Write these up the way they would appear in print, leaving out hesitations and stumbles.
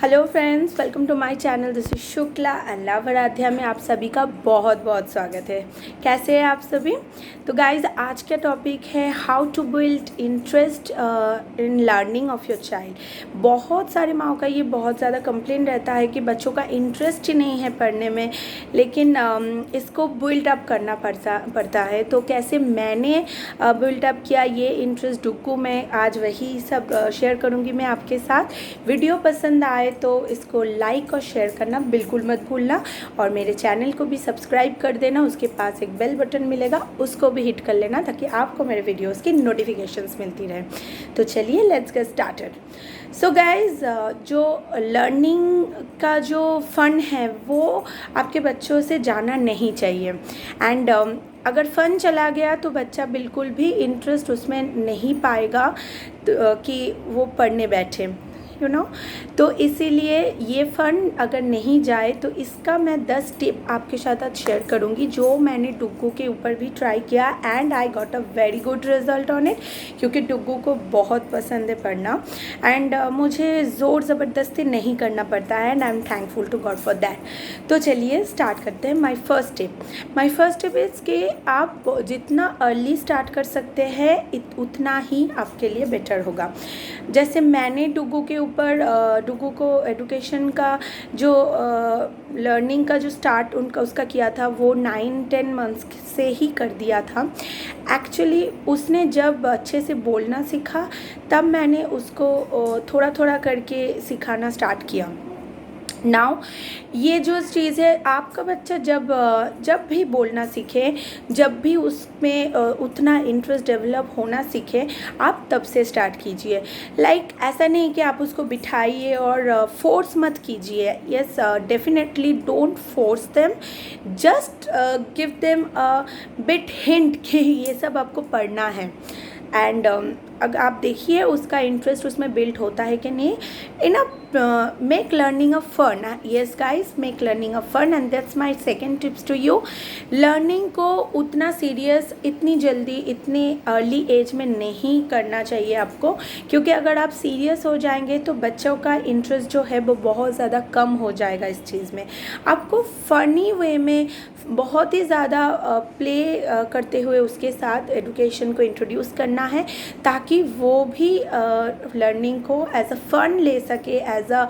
Hello friends, welcome to my channel. This is Shukla and love Aaradhya में आप सभी का बहुत बहुत स्वागत है। कैसे हैं आप सभी? तो गाइज, आज का टॉपिक है how to build interest in learning of your child. बहुत सारे माओ का ये बहुत ज़्यादा कंप्लेंट रहता है कि बच्चों का इंटरेस्ट ही नहीं है पढ़ने में, लेकिन इसको बिल्ड अप करना पड़ता है। तो कैसे मैंने बिल्ड अप किया ये इंटरेस्ट डुग्गू में, आज वही सब शेयर करूँगी मैं आपके साथ। वीडियो पसंद आए तो इसको लाइक और शेयर करना बिल्कुल मत भूलना, और मेरे चैनल को भी सब्सक्राइब कर देना। उसके पास एक बेल बटन मिलेगा, उसको भी हिट कर लेना ताकि आपको मेरे वीडियोस की नोटिफिकेशंस मिलती रहे। तो चलिए let's get started. So guys, जो लर्निंग का जो फ़न है वो आपके बच्चों से जाना नहीं चाहिए। एंड अगर फ़न चला गया तो बच्चा बिल्कुल भी इंटरेस्ट उसमें नहीं पाएगा कि वो पढ़ने बैठे, तो इसीलिए ये फ़न अगर नहीं जाए तो इसका मैं 10 टिप आपके साथ आज शेयर करूँगी, जो मैंने डुग्गू के ऊपर भी ट्राई किया and I got a very good result on it, क्योंकि डुग्गू को बहुत पसंद है पढ़ना एंड मुझे ज़ोर ज़बरदस्ती नहीं करना पड़ता है and I am thankful to god for that. तो चलिए स्टार्ट करते हैं। माई फर्स्ट टिप इज़ कि आप जितना अर्ली स्टार्ट कर सकते हैं उतना ही आपके लिए बेटर होगा। जैसे मैंने डुग्गू के ऊपर डुग्गू को एजुकेशन का जो लर्निंग का जो स्टार्ट उसका किया था वो 9-10 मंथ्स से ही कर दिया था। एक्चुअली उसने जब अच्छे से बोलना सीखा तब मैंने उसको थोड़ा थोड़ा करके सिखाना स्टार्ट किया। नाउ ये जो चीज़ है, आपका बच्चा जब भी बोलना सीखे, जब भी उसमें उतना इंटरेस्ट डेवलप होना सीखे, आप तब से स्टार्ट कीजिए। ऐसा नहीं कि आप उसको बिठाइए और फोर्स मत कीजिए। Yes, definitely don't force them, just give them a bit hint कि ये सब आपको पढ़ना है। एंड अगर आप देखिए उसका इंटरेस्ट उसमें बिल्ड होता है कि नहीं। In make learning a fun. Yes guys, make learning a fun and that's my second tips to you. Learning को उतना सीरियस इतनी जल्दी इतनी अर्ली एज में नहीं करना चाहिए आपको, क्योंकि अगर आप सीरियस हो जाएंगे तो बच्चों का इंटरेस्ट जो है वो बहुत ज़्यादा कम हो जाएगा इस चीज़ में। आपको फ़नी वे में बहुत ही ज़्यादा प्ले करते हुए उसके साथ एजुकेशन को इंट्रोड्यूस करना है, ताकि वो भी लर्निंग को एज अ फन ले सके, एज अ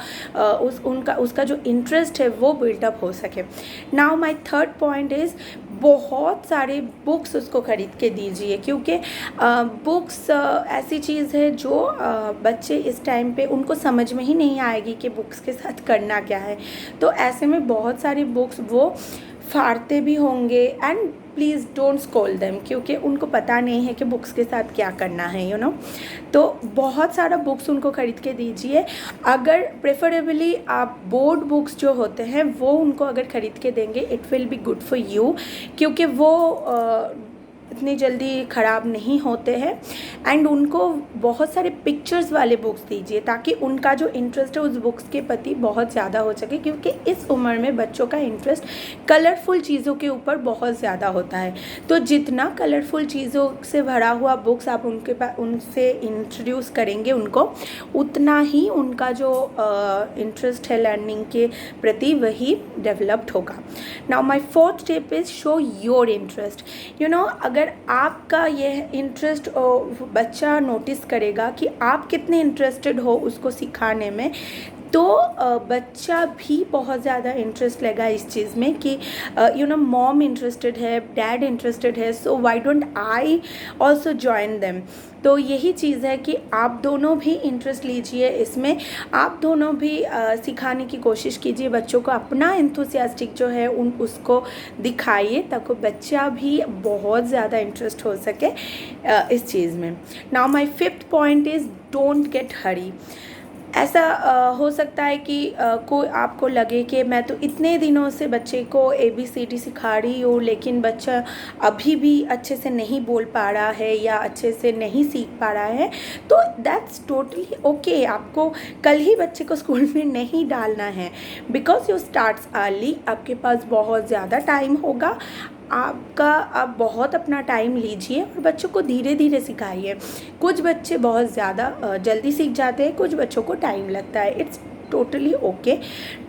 उसका जो इंटरेस्ट है वो बिल्डअप हो सके। Now my third point is, बहुत सारे बुक्स उसको ख़रीद के दीजिए, क्योंकि बुक्स ऐसी चीज़ है जो बच्चे इस टाइम पे उनको समझ में ही नहीं आएगी कि बुक्स के साथ करना क्या है। तो ऐसे में बहुत सारी बुक्स वो फाड़ते भी होंगे and please don't scold them, क्योंकि उनको पता नहीं है कि बुक्स के साथ क्या करना है। तो बहुत सारा बुक्स उनको ख़रीद के दीजिए। अगर प्रेफरेबली आप बोर्ड बुक्स जो होते हैं वो उनको अगर ख़रीद के देंगे, it will be good for you, क्योंकि वो इतनी जल्दी ख़राब नहीं होते हैं। एंड उनको बहुत सारे पिक्चर्स वाले बुक्स दीजिए, ताकि उनका जो इंटरेस्ट है उस बुक्स के प्रति बहुत ज़्यादा हो सके, क्योंकि इस उम्र में बच्चों का इंटरेस्ट कलरफुल चीज़ों के ऊपर बहुत ज़्यादा होता है। तो जितना कलरफुल चीज़ों से भरा हुआ बुक्स आप उनसे इंट्रोड्यूस करेंगे उनको, उतना ही उनका जो इंटरेस्ट है लर्निंग के प्रति वही डेवलप्ड होगा। Now my fourth tip is show your interest. अगर आपका यह इंटरेस्ट बच्चा नोटिस करेगा कि आप कितने इंटरेस्टेड हो उसको सिखाने में, तो बच्चा भी बहुत ज़्यादा इंटरेस्ट लेगा इस चीज़ में कि मॉम इंटरेस्टेड है, डैड इंटरेस्टेड है, so why don't I also join them. तो यही चीज़ है कि आप दोनों भी इंटरेस्ट लीजिए इसमें, आप दोनों भी सिखाने की कोशिश कीजिए बच्चों को, अपना एंथुसियास्टिक जो है उसको दिखाइए, ताकि बच्चा भी बहुत ज़्यादा इंटरेस्ट हो सके इस चीज़ में। Now my fifth point is don't get hurry. ऐसा हो सकता है कि कोई आपको लगे कि मैं तो इतने दिनों से बच्चे को ABCD सिखा रही हूँ, लेकिन बच्चा अभी भी अच्छे से नहीं बोल पा रहा है या अच्छे से नहीं सीख पा रहा है, तो दैट्स टोटली ओके। आपको कल ही बच्चे को स्कूल में नहीं डालना है, बिकॉज यू स्टार्ट्स अर्ली, आपके पास बहुत ज़्यादा टाइम होगा। आप बहुत अपना टाइम लीजिए और बच्चों को धीरे धीरे सिखाइए। कुछ बच्चे बहुत ज़्यादा जल्दी सीख जाते हैं, कुछ बच्चों को टाइम लगता है। It's totally okay,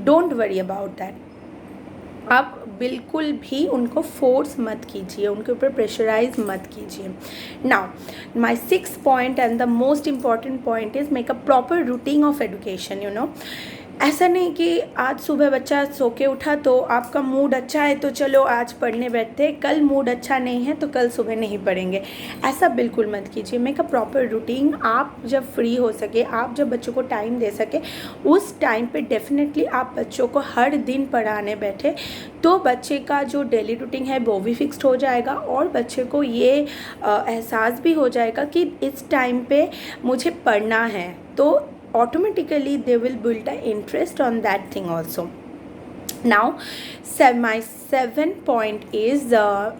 don't worry about that. आप बिल्कुल भी उनको फोर्स मत कीजिए, उनके ऊपर प्रेशराइज मत कीजिए। Now my 6th point and the most important point is make a proper routine of education. You know, ऐसा नहीं कि आज सुबह बच्चा सो के उठा तो आपका मूड अच्छा है तो चलो आज पढ़ने बैठते, कल मूड अच्छा नहीं है तो कल सुबह नहीं पढ़ेंगे, ऐसा बिल्कुल मत कीजिए। Make a proper routine. आप जब फ्री हो सके, आप जब बच्चों को टाइम दे सके, उस टाइम पे डेफिनेटली आप बच्चों को हर दिन पढ़ाने बैठे तो बच्चे का जो डेली रूटीन है वो भी फिक्स्ड हो जाएगा और बच्चे को ये एहसास भी हो जाएगा कि इस टाइम पे मुझे पढ़ना है, तो automatically they will build an interest on that thing also. Now my 7th point is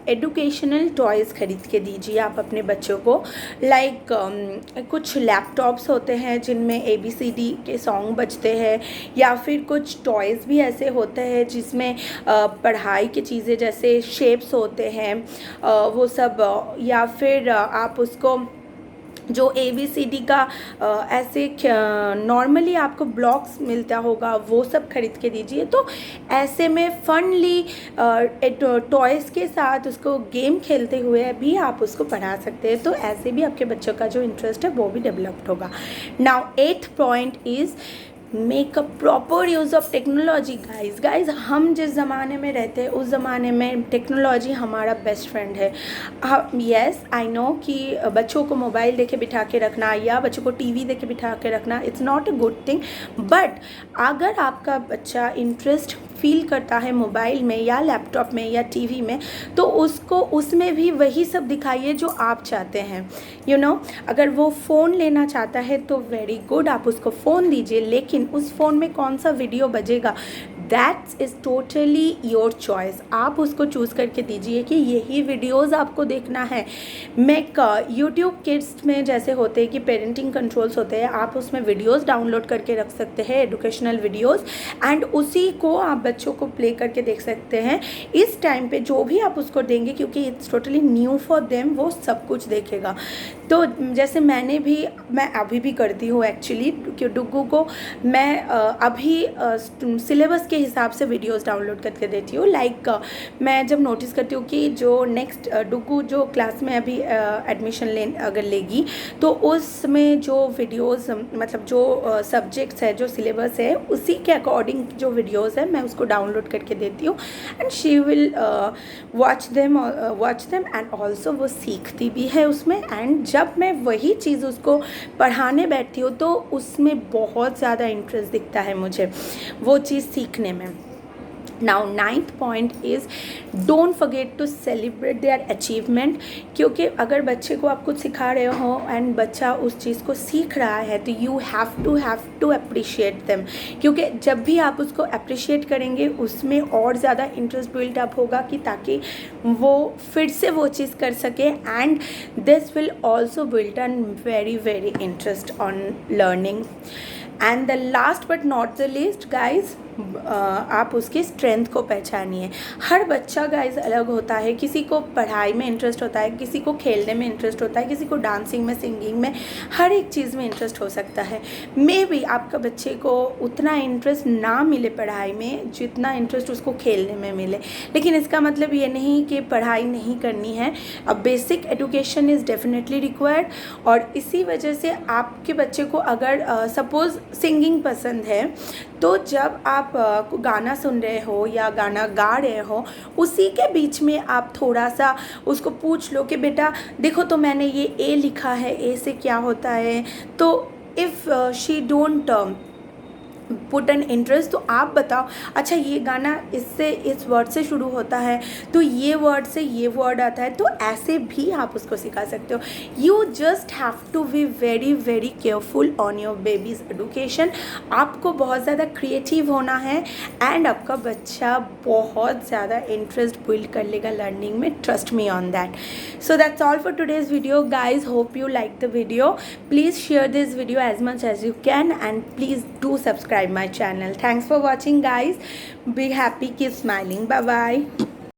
educational toys खरीद के दीजिए आप अपने बच्चों को। लाइक कुछ लैपटॉप्स होते हैं जिनमें ABCD के सॉन्ग बजते हैं, या फिर कुछ टॉयज़ भी ऐसे होते हैं जिसमें पढ़ाई की चीज़ें जैसे शेप्स होते हैं वो सब, या फिर आप उसको जो ABCD का ऐसे नॉर्मली आपको ब्लॉक्स मिलता होगा वो सब खरीद के दीजिए। तो ऐसे में फनली टॉयज़ के साथ उसको गेम खेलते हुए भी आप उसको पढ़ा सकते हैं, तो ऐसे भी आपके बच्चों का जो इंटरेस्ट है वो भी डेवलप्ड होगा। Now 8th point is make a proper use of technology. Guys हम जिस ज़माने में रहते हैं उस ज़माने में टेक्नोलॉजी हमारा बेस्ट फ्रेंड है। येस आई नो कि बच्चों को मोबाइल दे के बिठा के रखना या बच्चों को टीवी दे के बिठा के रखना it's not a good thing, but अगर आपका बच्चा इंटरेस्ट फील करता है मोबाइल में या लैपटॉप में या टीवी में, तो उसको उसमें भी वही सब दिखाइए जो आप चाहते हैं। यू नो, अगर वो फ़ोन लेना चाहता है तो वेरी गुड, आप उसको फ़ोन दीजिए, लेकिन उस फ़ोन में कौन सा वीडियो बजेगा that's is totally your choice. आप उसको चूज़ करके दीजिए कि यही वीडियोस आपको देखना है। मेक यूट्यूब किड्स में जैसे होते हैं कि पेरेंटिंग कंट्रोल्स होते हैं, आप उसमें वीडियोस डाउनलोड करके रख सकते हैं, एजुकेशनल वीडियोस, एंड उसी को आप बच्चों को प्ले करके देख सकते हैं। इस टाइम पे जो भी आप उसको देंगे, क्योंकि it's totally new for them, वो सब कुछ देखेगा। तो जैसे मैं अभी भी करती हूँ एक्चुअली, कि डुग्गू को मैं अभी सिलेबस के हिसाब से वीडियोस डाउनलोड करके देती हूँ। लाइक मैं जब नोटिस करती हूँ कि जो नेक्स्ट डुग्गू जो क्लास में अभी एडमिशन अगर लेगी, तो उसमें जो वीडियोस मतलब जो सब्जेक्ट्स है, जो सिलेबस है, उसी के अकॉर्डिंग जो वीडियोस है मैं उसको डाउनलोड करके देती हूँ, and she will watch them and also वो सीखती भी है उसमें। एंड जब मैं वही चीज़ उसको पढ़ाने बैठती हूँ तो उसमें बहुत ज़्यादा इंटरेस्ट दिखता है मुझे वो चीज़ सीखने में। Now 9th point is don't forget to celebrate their achievement, क्योंकि अगर बच्चे को आप कुछ सिखा रहे हो एंड बच्चा उस चीज़ को सीख रहा है तो you have to appreciate them, क्योंकि जब भी आप उसको अप्रिशिएट करेंगे उसमें और ज़्यादा इंटरेस्ट बिल्ड अप होगा कि ताकि वो फिर से वो चीज़ कर सके, and this will also build a very interest on learning. And the last but not the least guys, आप उसकी स्ट्रेंथ को पहचानिए। हर बच्चा गाइज अलग होता है, किसी को पढ़ाई में इंटरेस्ट होता है, किसी को खेलने में इंटरेस्ट होता है, किसी को डांसिंग में, सिंगिंग में, हर एक चीज़ में इंटरेस्ट हो सकता है। मे बी आपका बच्चे को उतना इंटरेस्ट ना मिले पढ़ाई में जितना इंटरेस्ट उसको खेलने में मिले, लेकिन इसका मतलब ये नहीं कि पढ़ाई नहीं करनी है। अब basic education is definitely required, और इसी वजह से आपके बच्चे को अगर सपोज़ सिंगिंग पसंद है, तो जब आप गाना सुन रहे हो या गाना गा रहे हो, उसी के बीच में आप थोड़ा सा उसको पूछ लो कि बेटा देखो तो मैंने ये ए लिखा है, ए से क्या होता है। तो if she don't put an interest, तो आप बताओ अच्छा ये गाना इससे इस वर्ड से शुरू होता है तो ये वर्ड से ये वर्ड आता है, तो ऐसे भी आप उसको सिखा सकते हो। You just have to be very careful on your baby's education. आपको बहुत ज़्यादा क्रिएटिव होना है एंड आपका बच्चा बहुत ज़्यादा इंटरेस्ट बिल्ड कर लेगा लर्निंग में, trust me on that. So that's all for today's video guys, hope you like the video. Please share this video as much as you can, and please do subscribe my channel. Thanks for watching guys. Be happy, keep smiling. Bye bye.